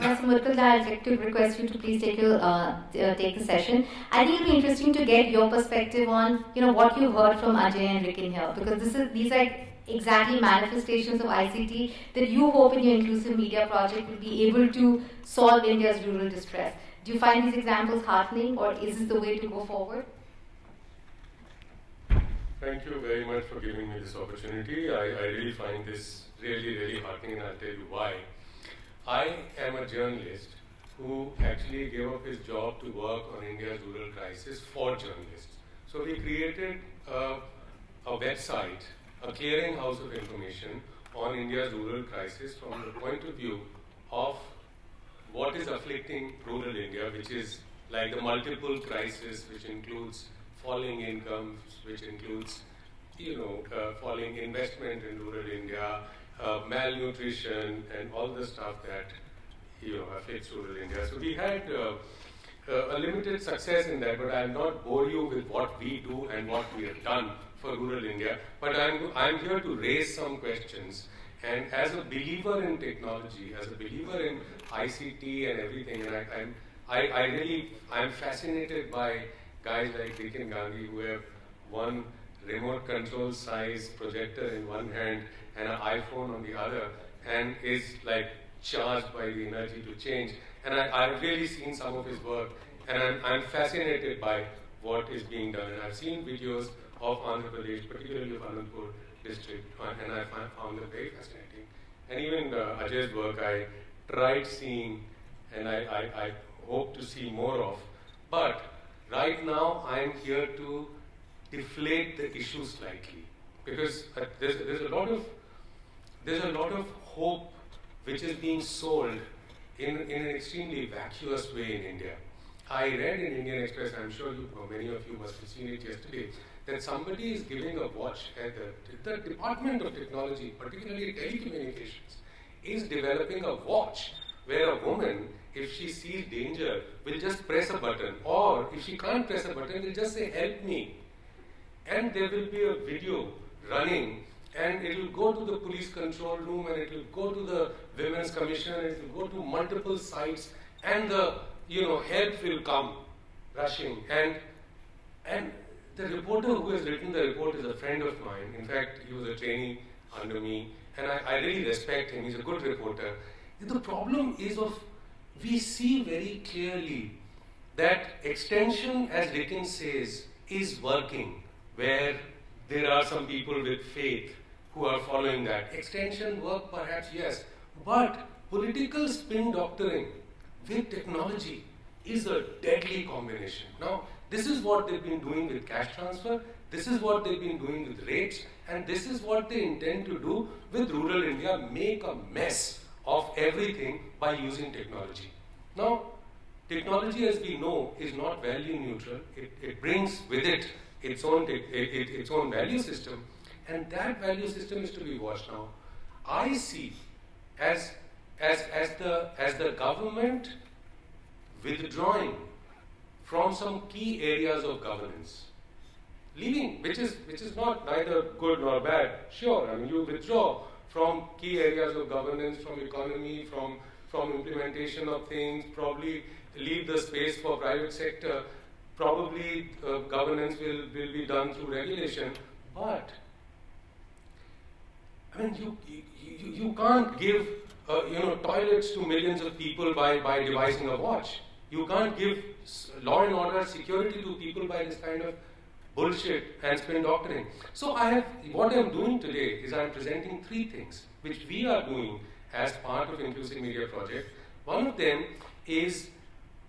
Professor Murtaza, I'd like to request you to please take the session. I think it'll be interesting to get your perspective on, what you heard from Ajay and Rick in here, because these are exactly manifestations of ICT that you hope in your inclusive media project will be able to solve India's rural distress. Do you find these examples heartening, or is this the way to go forward? Thank you very much for giving me this opportunity. I really find this really heartening, and I'll tell you why. I am a journalist who actually gave up his job to work on India's rural crisis for journalists. So we created a website, a clearinghouse of information on India's rural crisis from the point of view of what is afflicting rural India, which is like the multiple crisis, which includes falling incomes, which includes, falling investment in rural India, malnutrition, and all the stuff that, affects rural India. So we had a limited success in that, but I'll not bore you with what we do and what we have done for rural India. But I'm here to raise some questions. And as a believer in technology, as a believer in ICT and everything, and I'm fascinated by guys like Rick and Gandhi who have one remote control size projector in one hand and an iPhone on the other, and is like charged by the energy to change. And I've really seen some of his work, and I'm fascinated by what is being done. And I've seen videos of Andhra Pradesh, particularly of Anandpur district, and I found them very fascinating. And even Ajay's work, I tried seeing, and I hope to see more of. But right now, I'm here to deflate the issue slightly, because there's a lot of hope which is being sold in an extremely vacuous way in India. I read in Indian Express, I'm sure many of you must have seen it yesterday, that somebody is giving a watch at the Department of Technology, particularly telecommunications, is developing a watch where a woman, if she sees danger, will just press a button, or if she can't press a button, will just say, "Help me." And there will be a video running, and it will go to the police control room, and it will go to the Women's Commission, and it will go to multiple sites, and the help will come rushing. And the reporter who has written the report is a friend of mine. In fact, he was a trainee under me, and I really respect him. He's a good reporter. The problem is we see very clearly that extension, as Dickens says, is working, where there are some people with faith who are following that. Extension work, perhaps, yes, but political spin doctoring with technology is a deadly combination. Now, this is what they've been doing with cash transfer, this is what they've been doing with rates, and this is what they intend to do with rural India, make a mess of everything by using technology. Now, technology, as we know, is not value neutral. It brings with it its own value system, and that value system is to be watched. Now, I see as the government withdrawing from some key areas of governance, leaving, which is not neither good nor bad. Sure, I mean, you withdraw from key areas of governance, from economy, from implementation of things, probably leave the space for private sector, probably governance will be done through regulation, but I mean, you can't give toilets to millions of people by devising a watch. You can't give law and order security to people by this kind of bullshit and spin doctoring. So what I'm doing today is I'm presenting three things which we are doing as part of Inclusive Media Project. One of them is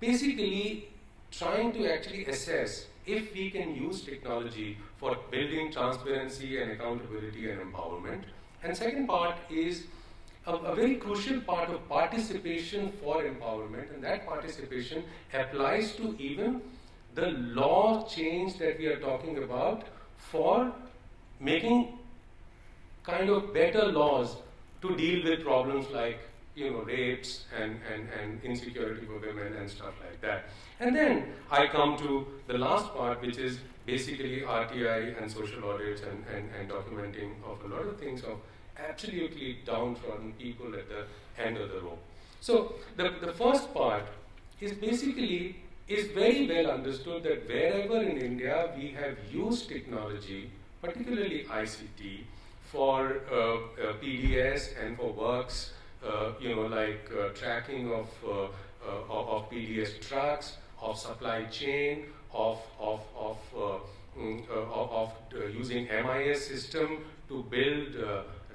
basically trying to actually assess if we can use technology for building transparency and accountability and empowerment. And second part is a very crucial part of participation for empowerment, and that participation applies to even the law change that we are talking about for making kind of better laws to deal with problems like rapes and insecurity for women and stuff like that. And then I come to the last part, which is basically RTI and social audits and documenting of a lot of things of absolutely downtrodden people at the end of the rope. So the first part is basically is very well understood that wherever in India we have used technology, particularly ICT, for PDS and for works, like tracking of PDS trucks, of supply chain, of using MIS system to build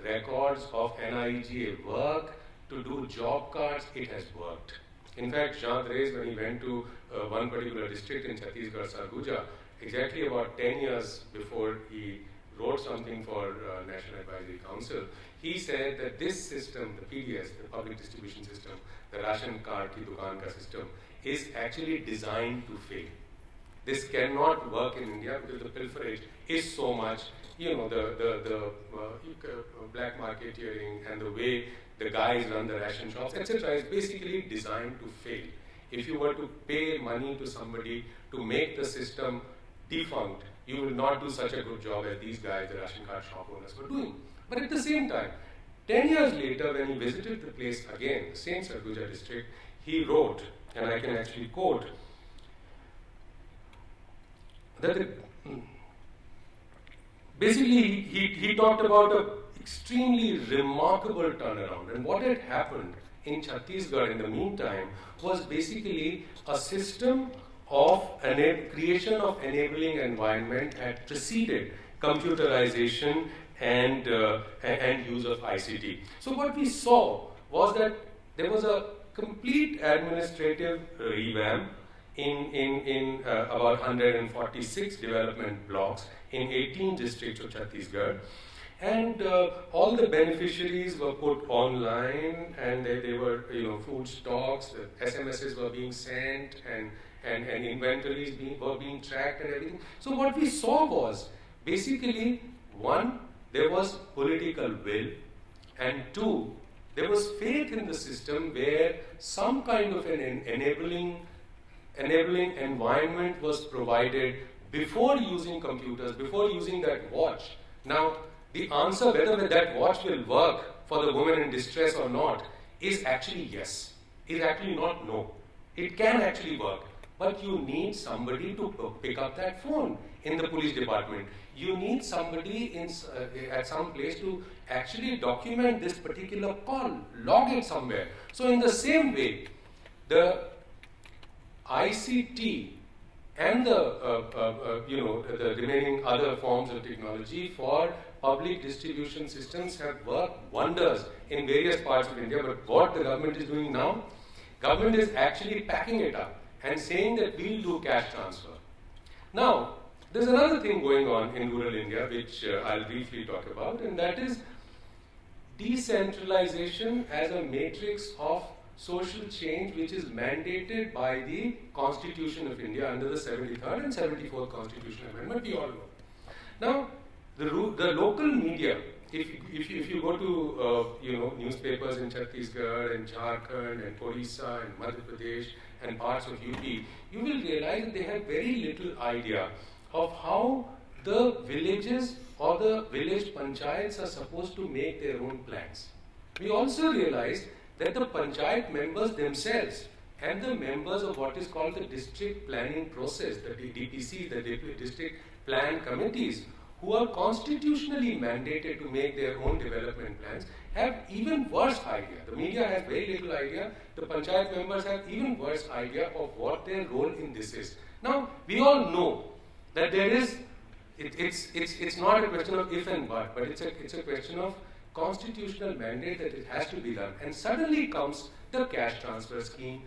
records of NIGA work, to do job cards, it has worked. In fact, Jean Drèze, when he went to one particular district in Chhattisgarh, Sarguja, exactly about 10 years before he wrote something for National Advisory Council, he said that this system, the PDS, the public distribution system, the ration card ki dukaan ka system, is actually designed to fail. This cannot work in India because the pilferage is so much. The black marketeering and the way the guys run the ration shops, etc., is basically designed to fail. If you were to pay money to somebody to make the system defunct, you will not do such a good job as these guys, the ration card shop owners, were doing. But at the same time, 10 years later, when he visited the place again, the same Sarguja district, he wrote, and I can actually quote, that basically he talked about an extremely remarkable turnaround. And what had happened in Chhattisgarh in the meantime was basically a system of creation of enabling environment had preceded computerization and use of ICT. So what we saw was that there was a complete administrative revamp in about 146 development blocks in 18 districts of Chhattisgarh. And all the beneficiaries were put online, and they were, food stocks, SMSs were being sent, and inventories were being tracked and everything. So what we saw was, basically, one, there was political will, and two, there was faith in the system where some kind of an enabling environment was provided before using computers, before using that watch. Now, the answer whether that watch will work for the woman in distress or not is actually yes. Is actually not no. It can actually work. But you need somebody to pick up that phone in the police department. You need somebody at some place to actually document this particular call, log it somewhere. So in the same way, the ICT and the remaining other forms of technology for public distribution systems have worked wonders in various parts of India. But what the government is doing now, government is actually packing it up and saying that we'll do cash transfer. Now, there's another thing going on in rural India which I'll briefly talk about, and that is decentralization as a matrix of social change which is mandated by the Constitution of India under the 73rd and 74th Constitutional Amendment, we all know. Now, the local media, if you go to newspapers in Chhattisgarh and Jharkhand and Orissa and Madhya Pradesh and parts of UP, you will realize that they have very little idea of how the villages or the village panchayats are supposed to make their own plans. We also realize that the panchayat members themselves and the members of what is called the district planning process, the DPCs, the district plan committees, who are constitutionally mandated to make their own development plans, have even worse idea. The media has very little idea. The panchayat members have even worse idea of what their role in this is. Now, we all know that there is, it's not a question of if and but it's a question of constitutional mandate that it has to be done. And suddenly comes the cash transfer scheme,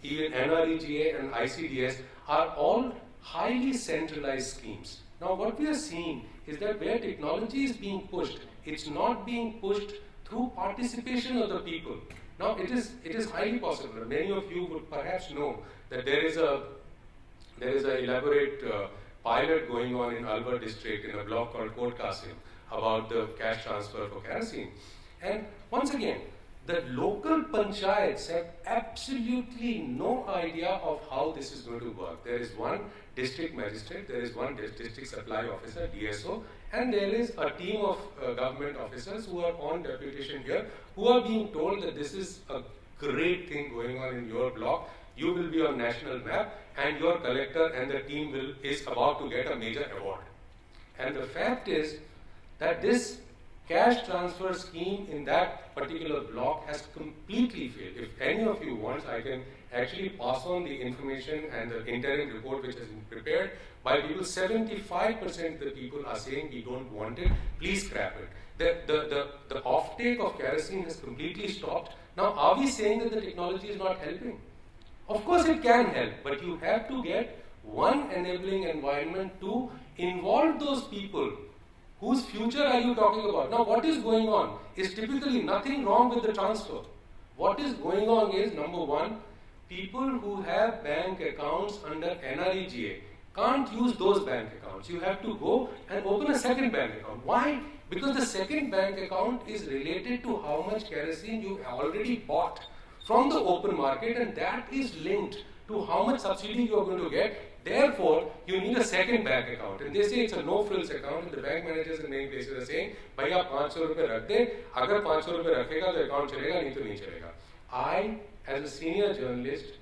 even NREGA and ICDS are all highly centralized schemes. Now what we are seeing is that where technology is being pushed, it's not being pushed through participation of the people. Now it is highly possible. Many of you would perhaps know that there is an elaborate pilot going on in Alwar district in a block called Kot Qasim about the cash transfer for kerosene. And once again, the local panchayats have absolutely no idea of how this is going to work. There is one district magistrate, there is one district supply officer, DSO, and there is a team of government officers who are on deputation here, who are being told that this is a great thing going on in your block. You will be on national map, and your collector and the team is about to get a major award. And the fact is that this cash transfer scheme in that particular block has completely failed. If any of you wants, I can actually pass on the information and the interim report which has been prepared by people. 75% of the people are saying we don't want it, please scrap it. The offtake of kerosene has completely stopped. Now, are we saying that the technology is not helping? Of course it can help, but you have to get one enabling environment to involve those people. Whose future are you talking about? Now, what is going on is typically nothing wrong with the transfer. What is going on is, number one, people who have bank accounts under NREGA can't use those bank accounts. You have to go and open a second bank account. Why? Because the second bank account is related to how much kerosene you already bought from the open market, and that is linked to how much subsidy you are going to get. Therefore, you need a second bank account. And they say it's a no-frills account, and the bank managers in many places are saying, "Bhai, aap 500 rupees rakh de. Agar 500 rupees rakhega, to account chalega, nahi to nahi chalega." I, as a senior journalist,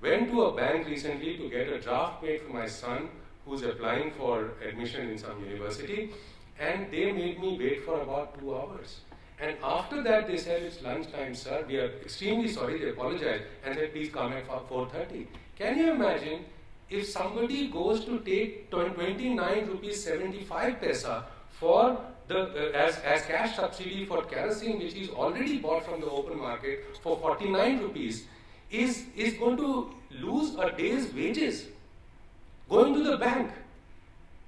went to a bank recently to get a draft made for my son, who's applying for admission in some university, and they made me wait for about 2 hours. And after that, they said, "It's lunchtime, sir. We are extremely sorry." They apologized and said, "Please come at 4:30. Can you imagine if somebody goes to take 29 rupees 75 paisa for the as cash subsidy for kerosene, which is already bought from the open market for 49 rupees, is going to lose a day's wages going to the bank.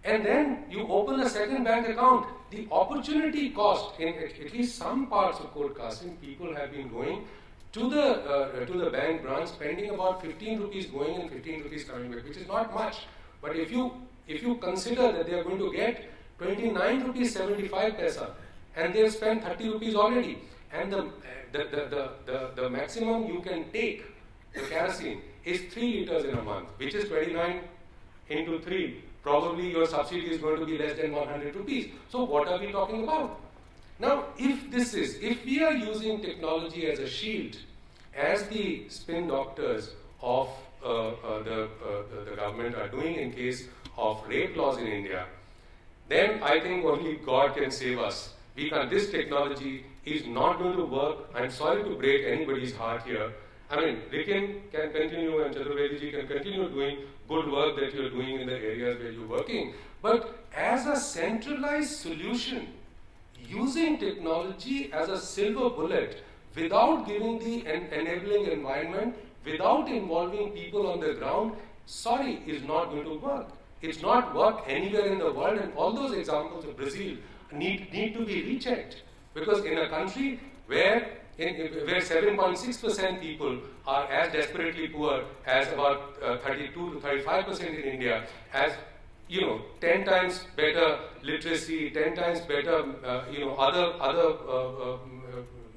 And then you open a second bank account. The opportunity cost in at least some parts of Port Qasim, people have been going to the bank branch, spending about 15 rupees going and 15 rupees coming back, which is not much. But if you consider that they are going to get 29 rupees 75 paisa, and they have spent 30 rupees already, and the maximum you can take the kerosene is 3 liters in a month, which is 29 into 3. Probably your subsidy is going to be less than 100 rupees. So what are we talking about? Now, if we are using technology as a shield, as the spin doctors of the government are doing in case of rape laws in India, then I think only God can save us. This technology is not going to work. I'm sorry to break anybody's heart here. I mean, Rikin can continue and Chaturvedi ji can continue doing good work that you're doing in the areas where you're working. But as a centralized solution, using technology as a silver bullet, without giving the enabling environment, without involving people on the ground, sorry, is not going to work. It's not work anywhere in the world, and all those examples of Brazil need to be rechecked. Because in a country where 7.6% people are as desperately poor as about 32 to 35% in India, as 10 times better literacy, 10 times better other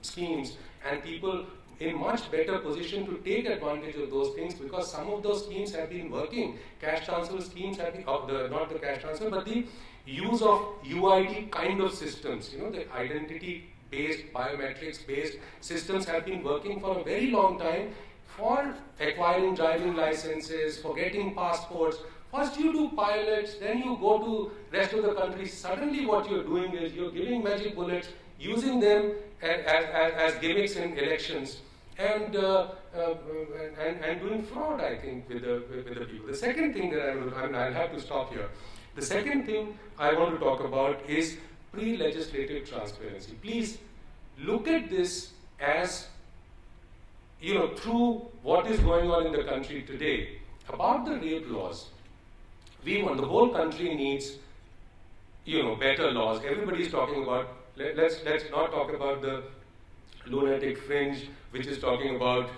schemes, and people in much better position to take advantage of those things, because some of those schemes have been working. Cash transfer schemes have been, not the cash transfer, but the use of UID kind of systems, the identity-based, biometrics-based systems have been working for a very long time for acquiring driving licenses, for getting passports. First you do pilots, then you go to rest of the country. Suddenly what you're doing is you're giving magic bullets, using them as gimmicks in elections, and doing fraud, I think, with the people. The second thing that I'll have to stop here. The second thing I want to talk about is pre-legislative transparency. Please look at this as, through what is going on in the country today. About the rape laws, the whole country needs, better laws. Everybody's talking about, let's not talk about the lunatic fringe, which is talking about,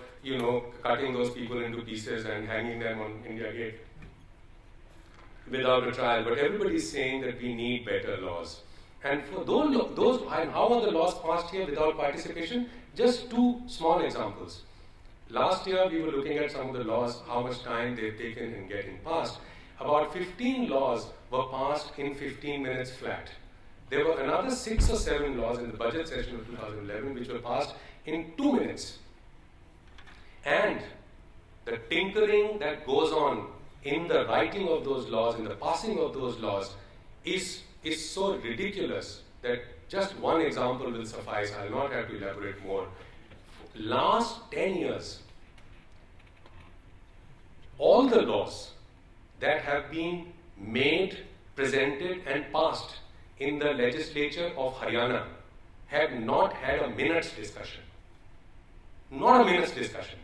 cutting those people into pieces and hanging them on India Gate without a trial. But everybody's saying that we need better laws. And for those, and how are the laws passed here without participation? Just two small examples. Last year, we were looking at some of the laws, how much time they've taken in getting passed. About 15 laws were passed in 15 minutes flat. There were another 6 or 7 laws in the budget session of 2011 which were passed in 2 minutes. And the tinkering that goes on in the writing of those laws, in the passing of those laws, is so ridiculous that just one example will suffice. I'll not have to elaborate more. Last 10 years, all the laws that have been made, presented and passed in the legislature of Haryana have not had a minute's discussion. Not a minute's discussion.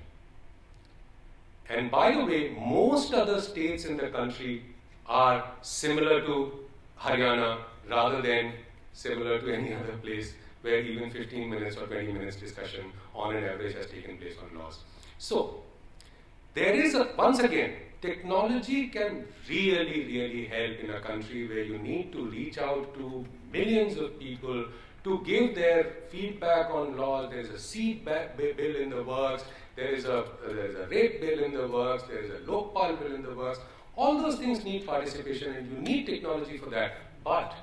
And by the way, most other states in the country are similar to Haryana rather than similar to any other place where even 15 minutes or 20 minutes discussion on an average has taken place on laws. So, there is once again, technology can really help in a country where you need to reach out to millions of people to give their feedback on laws. There is a seed bill in the works, there is a rape bill in the works, there is a Lokpal bill in the works. All those things need participation and you need technology for that. But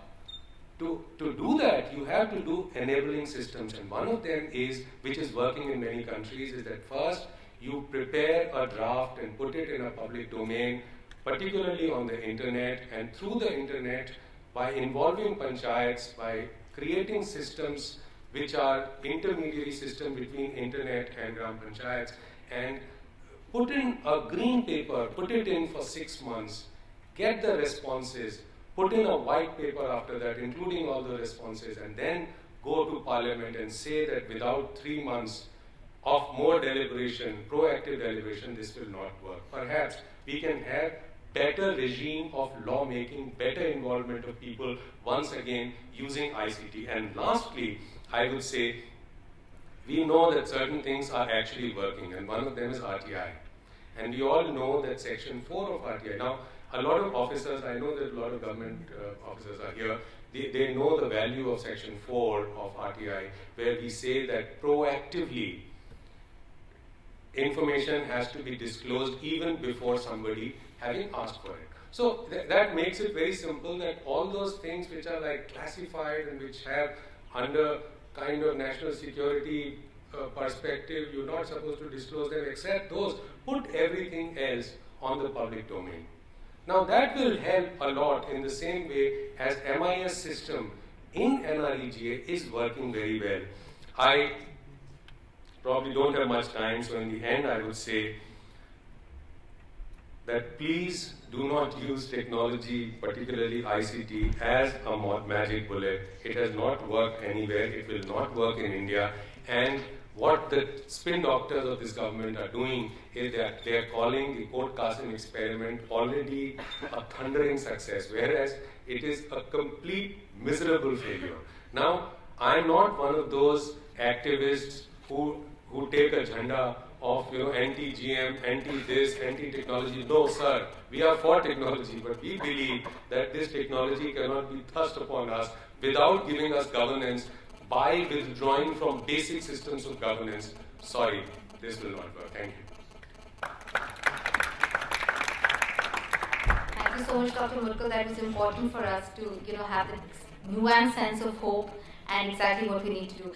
to do that, you have to do enabling systems, and one of them is, which is working in many countries, is that first you prepare a draft and put it in a public domain, particularly on the internet, and through the internet, by involving panchayats, by creating systems which are intermediary system between internet and gram panchayats, and put in a green paper, put it in for 6 months, get the responses, put in a white paper after that, including all the responses, and then go to Parliament and say that without 3 months of more deliberation, proactive deliberation, this will not work. Perhaps we can have better regime of lawmaking, better involvement of people, once again using ICT. And lastly, I would say, we know that certain things are actually working, and one of them is RTI. And we all know that Section 4 of RTI. Now, a lot of officers, I know that a lot of government officers are here, they know the value of Section 4 of RTI, where we say that proactively information has to be disclosed even before somebody having asked for it. So that makes it very simple that all those things which are like classified and which have under kind of national security perspective, you're not supposed to disclose them except those, put everything else on the public domain. Now that will help a lot in the same way as MIS system in NREGA is working very well. I probably don't have much time, so in the end I would say that please do not use technology, particularly ICT, as a magic bullet. It has not worked anywhere, it will not work in India, and what the spin doctors of this government are doing is that they are calling the Port Qasim experiment already a thundering success, whereas it is a complete miserable failure. Now, I am not one of those activists who take a jhanda of anti-GM, anti-this, anti-technology. No, sir, we are for technology, but we believe that this technology cannot be thrust upon us without giving us governance by withdrawing from basic systems of governance. Sorry, this will not work. Thank you. Thank you so much, Dr. Mudgal. That was important for us to have the nuanced sense of hope and exactly what we need to do.